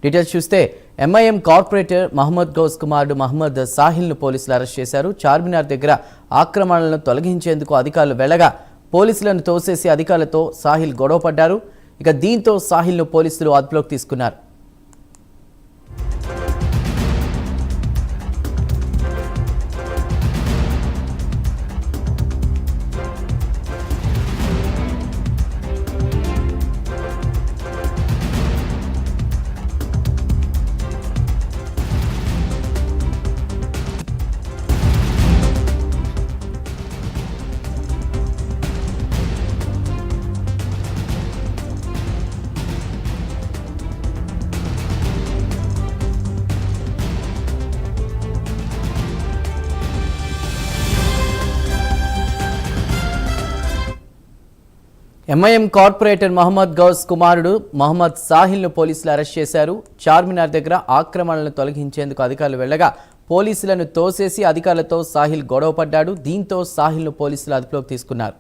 Details చూస్తే MIM corporator Mohammed Ghouse కుమారుడు మహమ్మద్ సాహిల్ను పోలీసులు అరెస్ట్ చేశారు. చార్మినార్ దగ్గర ఆక్రమణలను తొలగించేందుకు అధికారులు వెళ్లగా పోలీసులను తోసేసి అధికారులతో సాహిల్ గొడవపడ్డారు. ఇక దీంతో సాహిల్ను పోలీసులు అదుపులోకి తీసుకున్నారు. ఎంఐఎం కార్పొరేటర్ మహమ్మద్ గౌస్ కుమారుడు మహమ్మద్ సాహిల్ను పోలీసులు అరెస్ట్ చేశారు. చార్మినార్ దగ్గర ఆక్రమణలను తొలగించేందుకు అధికారులు వెళ్లగా పోలీసులను తోసేసి అధికారులతో సాహిల్ గొడవపడ్డాడు. దీంతో సాహిల్ను పోలీసులు అదుపులోకి తీసుకున్నారు.